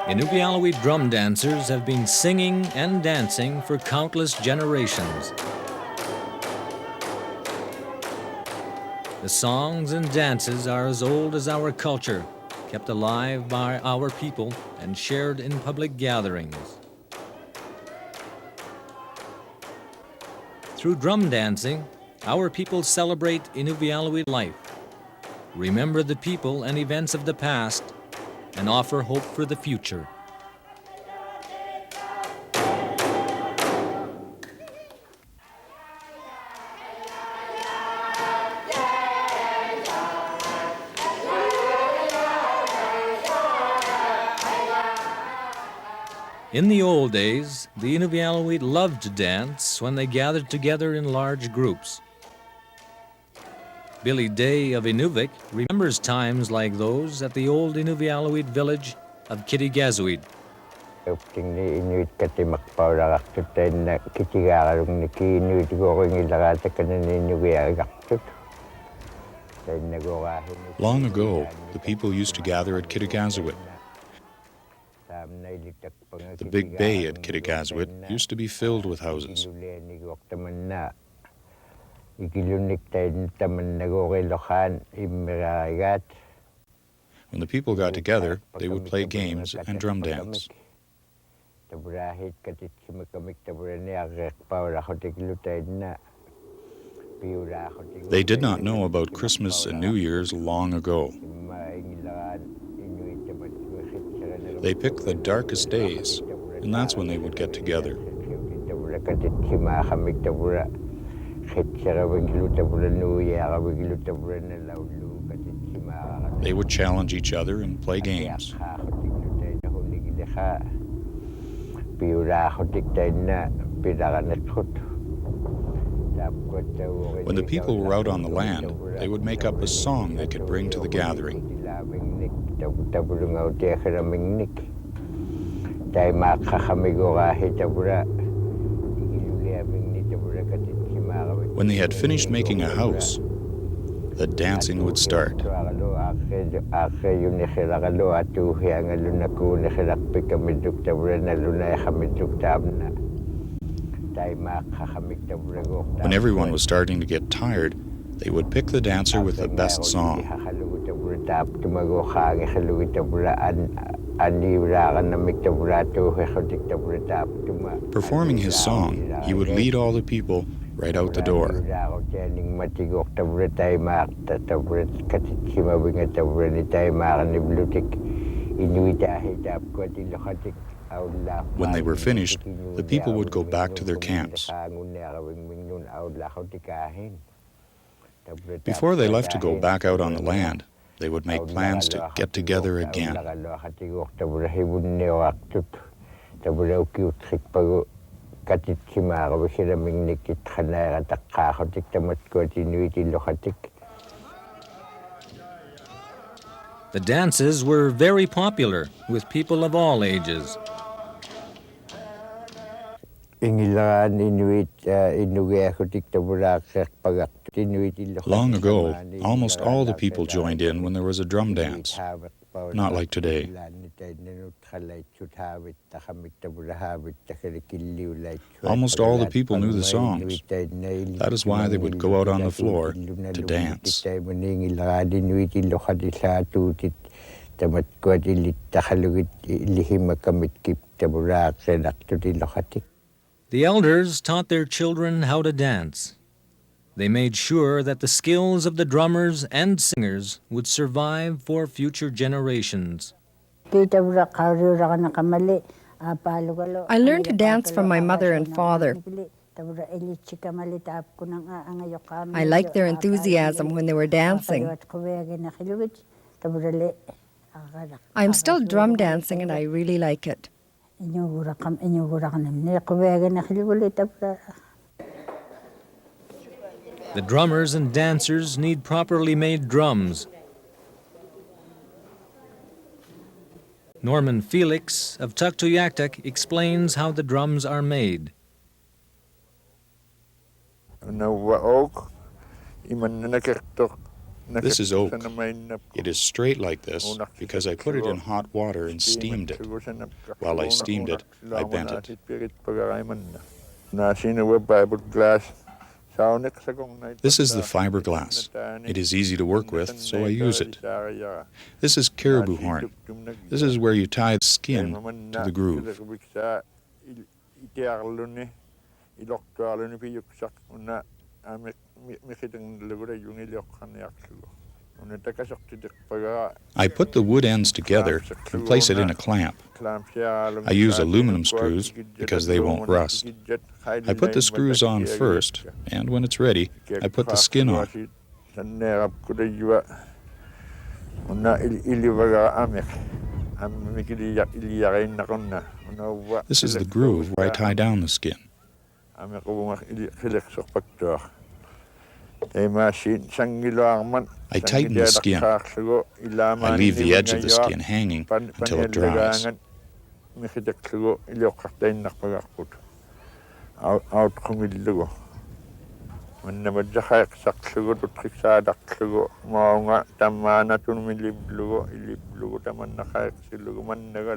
Inuvialuit drum dancers have been singing and dancing for countless generations. The songs and dances are as old as our culture, kept alive by our people and shared in public gatherings. Through drum dancing, our people celebrate Inuvialuit life, remember the people and events of the past, and offer hope for the future. In the old days, the Inuvialuit loved to dance when they gathered together in large groups. Billy Day of Inuvik remembers times like those at the old Inuvialuit village of Quliaqtuarutivutlu. Long ago, the people used to gather at Quliaqtuarutivutlu. The big bay at Quliaqtuarutivutlu used to be filled with houses. When the people got together, they would play games and drum dance. They did not know about Christmas and New Year's long ago. They picked the darkest days, and that's when they would get together. They would challenge each other and play games. When the people were out on the land, they would make up a song they could bring to the gathering. When they had finished making a house, the dancing would start. When everyone was starting to get tired, they would pick the dancer with the best song. Performing his song, he would lead all the people right out the door. When they were finished, the people would go back to their camps. Before they left to go back out on the land, they would make plans to get together again. The dances were very popular with people of all ages. Long ago, almost all the people joined in when there was a drum dance. Not like today. Almost all the people knew the songs. That is why they would go out on the floor to dance. The elders taught their children how to dance. They made sure that the skills of the drummers and singers would survive for future generations. I learned to dance from my mother and father. I liked their enthusiasm when they were dancing. I'm still drum dancing and I really like it. The drummers and dancers need properly made drums. Norman Felix of Quliaqtuarutivutlu explains how the drums are made. This is oak. It is straight like this because I put it in hot water and steamed it. While I steamed it, I bent it. This is the fiberglass. It is easy to work with, so I use it. This is caribou horn. This is where you tie the skin to the groove. I put the wood ends together and place it in a clamp. I use aluminum screws because they won't rust. I put the screws on first, and when it's ready, I put the skin on. This is the groove where I tie down the skin. I tighten the skin. I leave the edge of the skin hanging until it dries.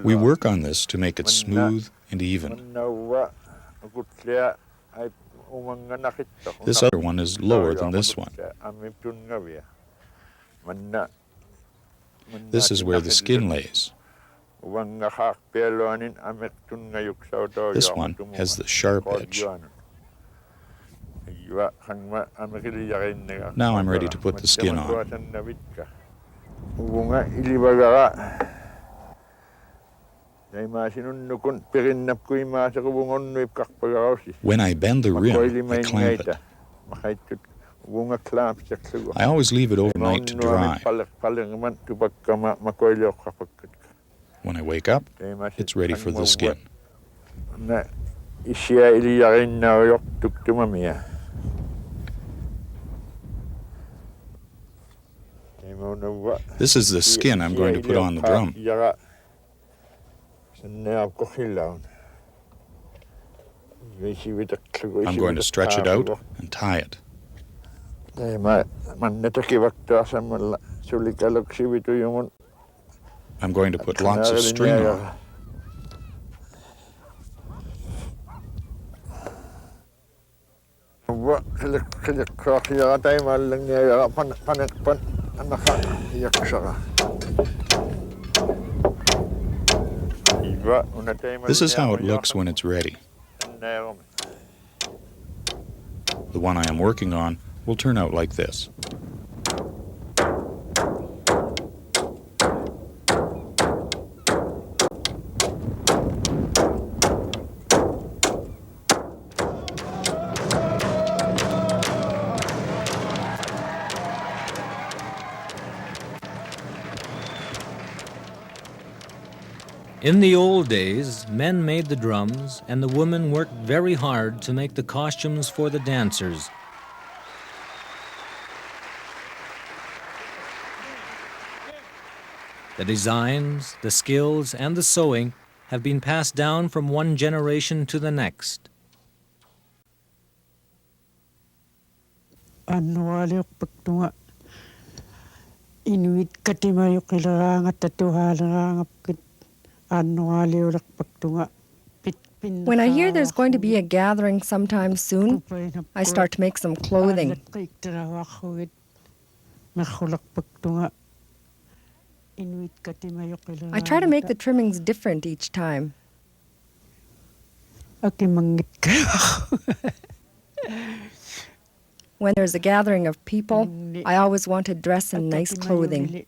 We work on this to make it smooth and even. This other one is lower than this one. This is where the skin lays. This one has the sharp edge. Now I'm ready to put the skin on. When I bend the rim, I clamp it. I always leave it overnight to dry. When I wake up, it's ready for the skin. This is the skin I'm going to put on the drum. I'm going to stretch it out and tie it. I'm going to put lots of string on. This is how it looks when it's ready. The one I am working on will turn out like this. In the old days, men made the drums and the women worked very hard to make the costumes for the dancers. The designs, the skills, and the sewing have been passed down from one generation to the next. Inuit katimayo kilaranga tatuhalaranga kit. When I hear there's going to be a gathering sometime soon, I start to make some clothing. I try to make the trimmings different each time. When there's a gathering of people, I always want to dress in nice clothing.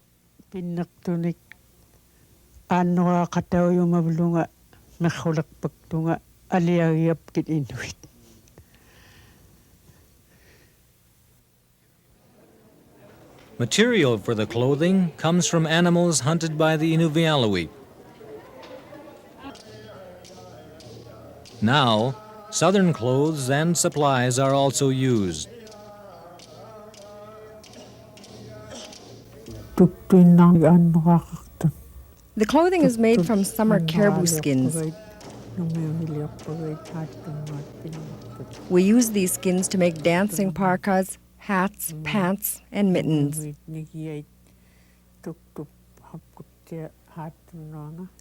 Material for the clothing comes from animals hunted by the Inuvialuit. Now, southern clothes and supplies are also used. The clothing is made from summer caribou skins. We use these skins to make dancing parkas, hats, pants, and mittens.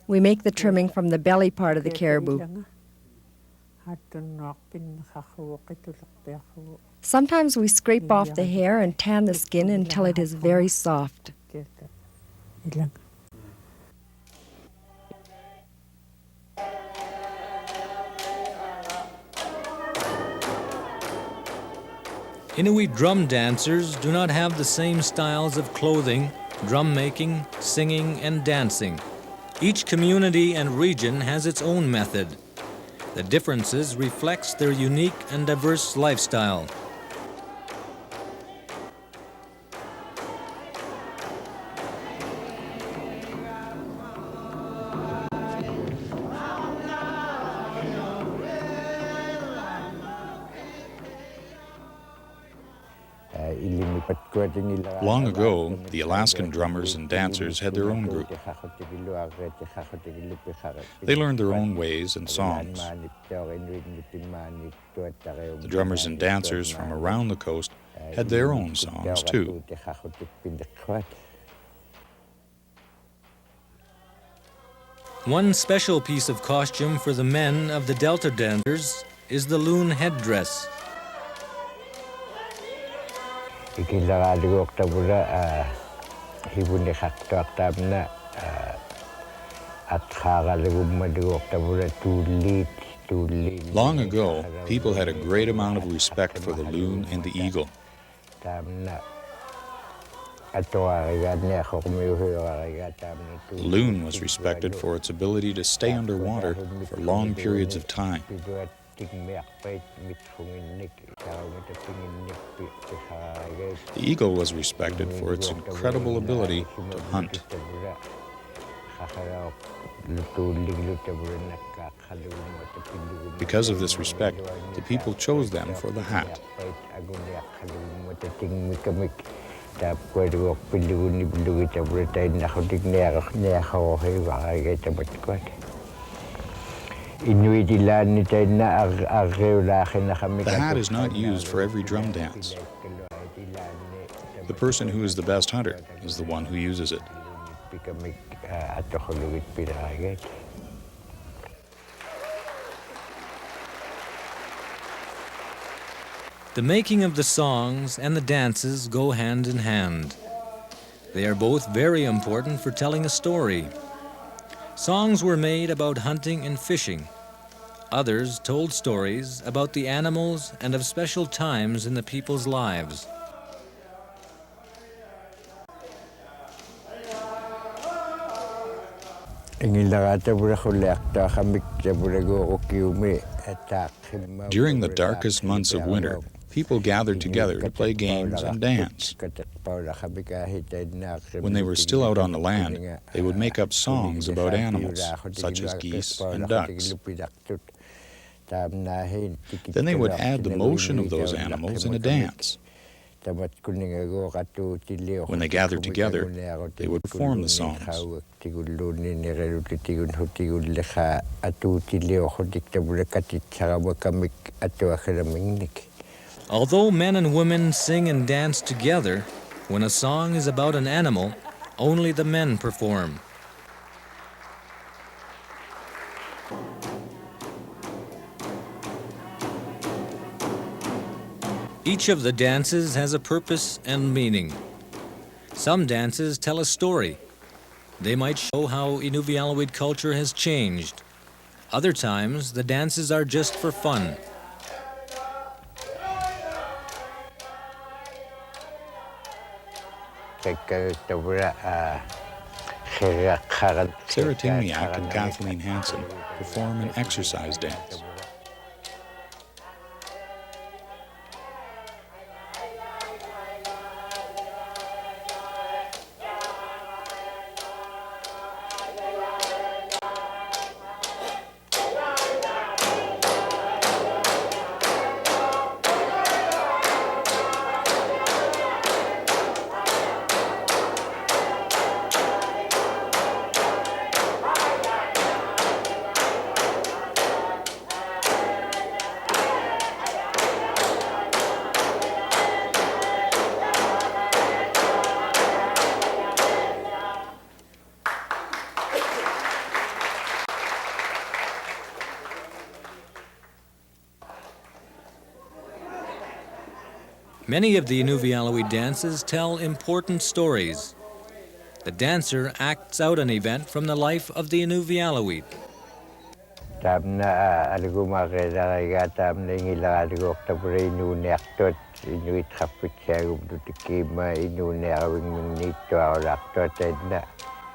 We make the trimming from the belly part of the caribou. Sometimes we scrape off the hair and tan the skin until it is very soft. Inuit drum dancers do not have the same styles of clothing, drum making, singing, and dancing. Each community and region has its own method. The differences reflects their unique and diverse lifestyle. Long ago, the Alaskan drummers and dancers had their own group. They learned their own ways and songs. The drummers and dancers from around the coast had their own songs, too. One special piece of costume for the men of the Delta dancers is the loon headdress. Long ago, people had a great amount of respect for the loon and the eagle. The loon was respected for its ability to stay underwater for long periods of time. The eagle was respected for its incredible ability to hunt. Because of this respect, the people chose them for the hat. The hat is not used for every drum dance. The person who is the best hunter is the one who uses it. The making of the songs and the dances go hand in hand. They are both very important for telling a story. Songs were made about hunting and fishing. Others told stories about the animals and of special times in the people's lives. During the darkest months of winter, people gathered together to play games and dance. When they were still out on the land, they would make up songs about animals, such as geese and ducks. Then they would add the motion of those animals in a dance. When they gathered together, they would perform the songs. Although men and women sing and dance together, when a song is about an animal, only the men perform. Each of the dances has a purpose and meaning. Some dances tell a story. They might show how Inuvialuit culture has changed. Other times, the dances are just for fun. Tariumi and Kathleen Hansen perform an exercise dance. Many of the Inuvialuit dances tell important stories. The dancer acts out an event from the life of the Inuvialuit.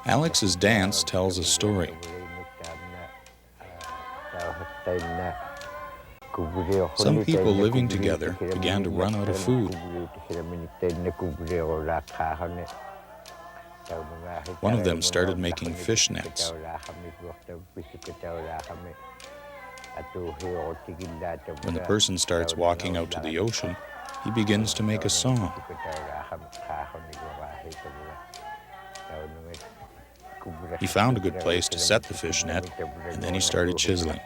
Alex's dance tells a story. Some people living together began to run out of food. One of them started making fish nets. When the person starts walking out to the ocean, he begins to make a song. He found a good place to set the fish net, and then he started chiseling.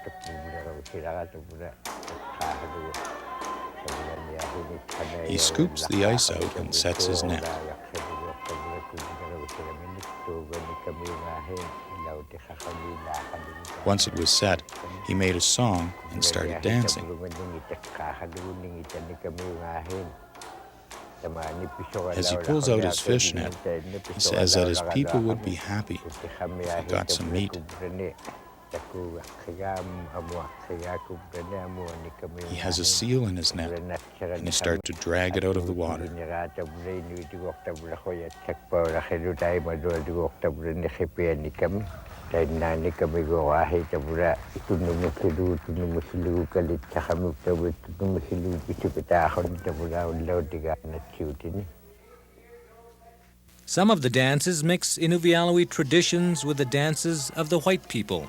He scoops the ice out and sets his net. Once it was set, he made a song and started dancing. As he pulls out his fish net, he says that his people would be happy if they got some meat. He has a seal in his net, and he starts to drag it out of the water. Some of the dances mix Inuvialuit traditions with the dances of the white people.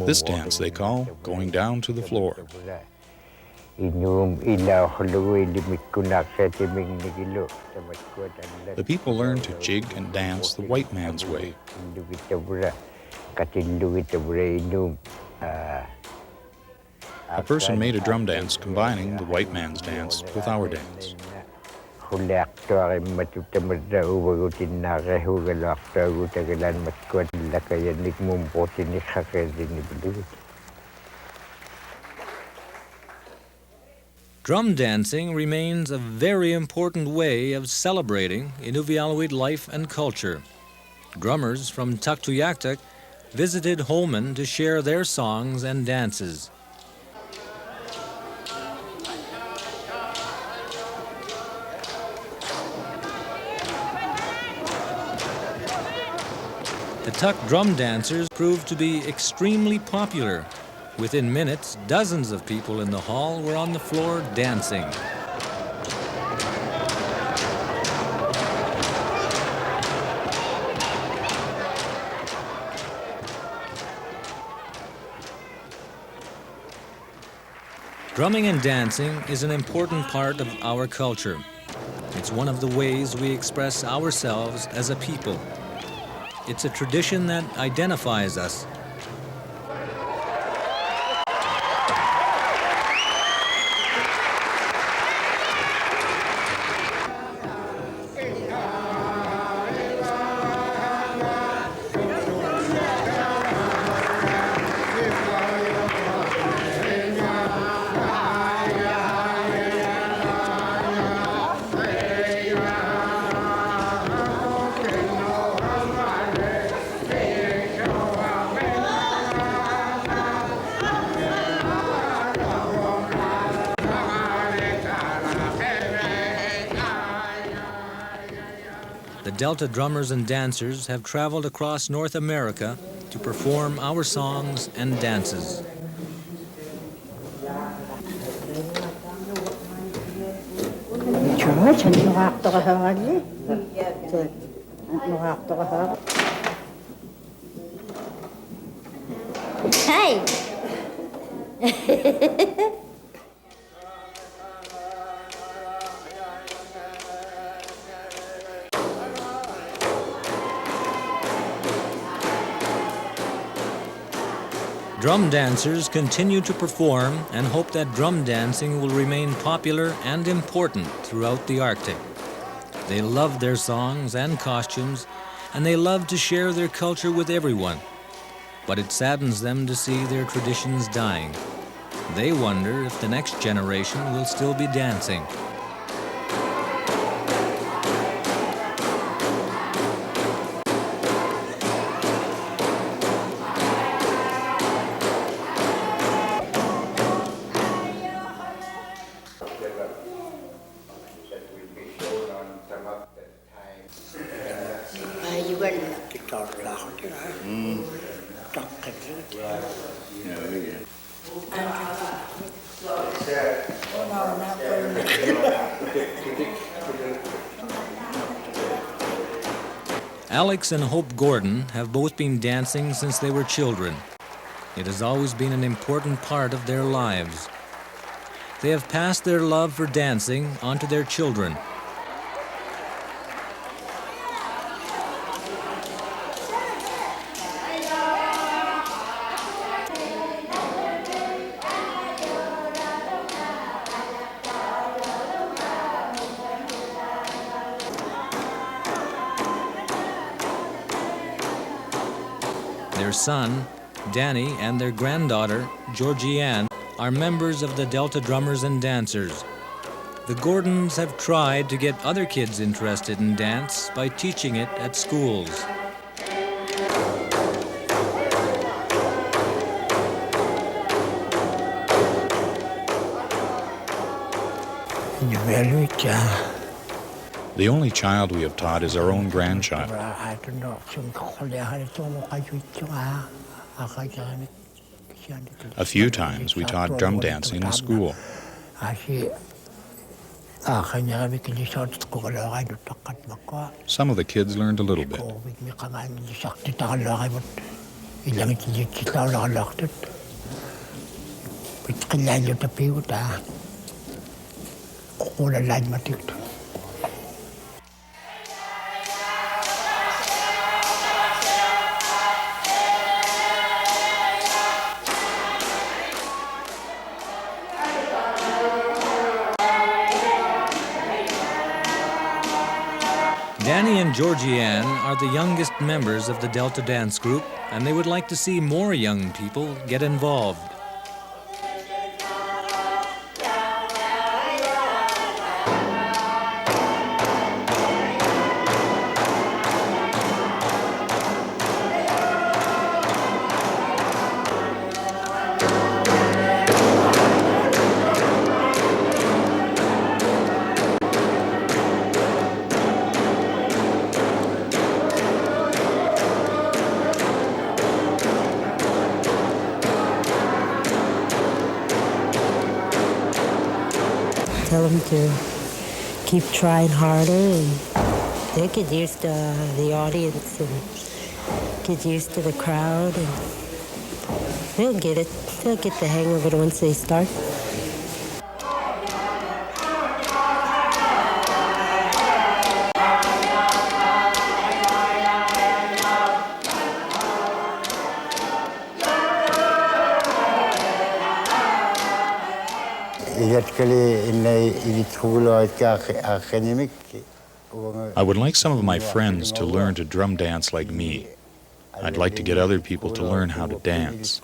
This dance they call going down to the floor. The people learn to jig and dance the white man's way. A person made a drum dance combining the white man's dance with our dance. Drum dancing remains a very important way of celebrating Inuvialuit life and culture. Drummers from Quliaqtuarutivutlu visited Holmen to share their songs and dances. The Tuk drum dancers proved to be extremely popular. Within minutes, dozens of people in the hall were on the floor dancing. Drumming and dancing is an important part of our culture. It's one of the ways we express ourselves as a people. It's a tradition that identifies us. The Delta drummers and dancers have traveled across North America to perform our songs and dances. Hey! Drum dancers continue to perform and hope that drum dancing will remain popular and important throughout the Arctic. They love their songs and costumes, and they love to share their culture with everyone. But it saddens them to see their traditions dying. They wonder if the next generation will still be dancing. Alex and Hope Gordon have both been dancing since they were children. It has always been an important part of their lives. They have passed their love for dancing on to their children. Their son, Danny, and their granddaughter, Georgianne, are members of the Delta Drummers and Dancers. The Gordons have tried to get other kids interested in dance by teaching it at schools. Inuvialuit, The only child we have taught is our own grandchild. A few times we taught drum dancing in school. Some of the kids learned a little bit. Danny and Georgianne are the youngest members of the Delta Dance Group, and they would like to see more young people get involved. Tell them to keep trying harder, and they'll get used to the audience and get used to the crowd, and they'll get it. They'll get the hang of it once they start. I would like some of my friends to learn to drum dance like me. I'd like to get other people to learn how to dance.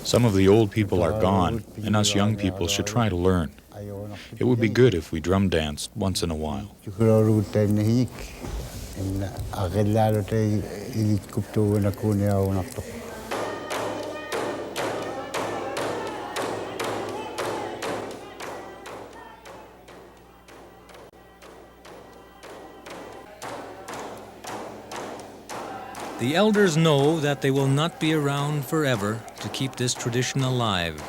Some of the old people are gone, and us young people should try to learn. It would be good if we drum danced once in a while. The elders know that they will not be around forever to keep this tradition alive.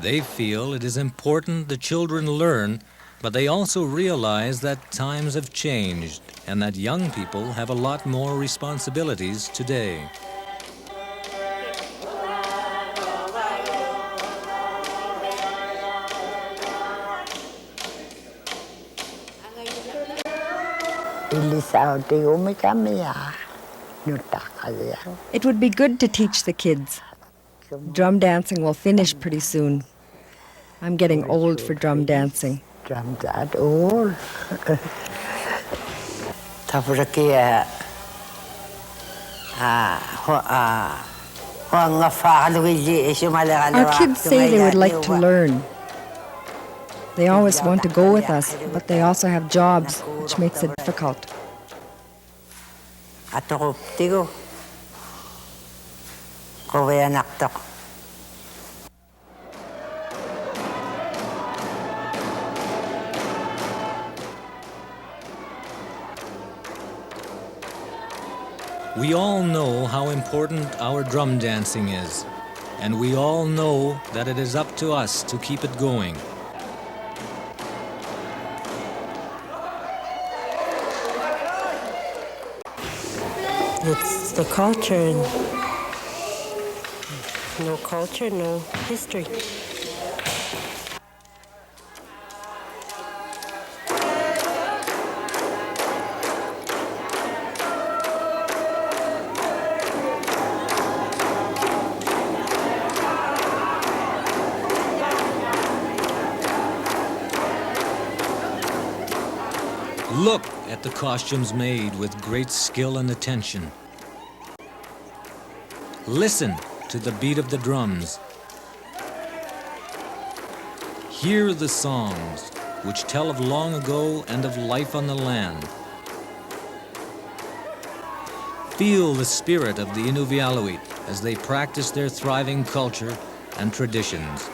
They feel it is important the children learn, but they also realize that times have changed and that young people have a lot more responsibilities today. It would be good to teach the kids. Drum dancing will finish pretty soon. I'm getting old for drum dancing. Our kids say they would like to learn. They always want to go with us, but they also have jobs, which makes it difficult. We all know how important our drum dancing is, and we all know that it is up to us to keep it going. It's the culture. No culture, no history. Look at the costumes made with great skill and attention. Listen to the beat of the drums. Hear the songs which tell of long ago and of life on the land. Feel the spirit of the Inuvialuit as they practice their thriving culture and traditions.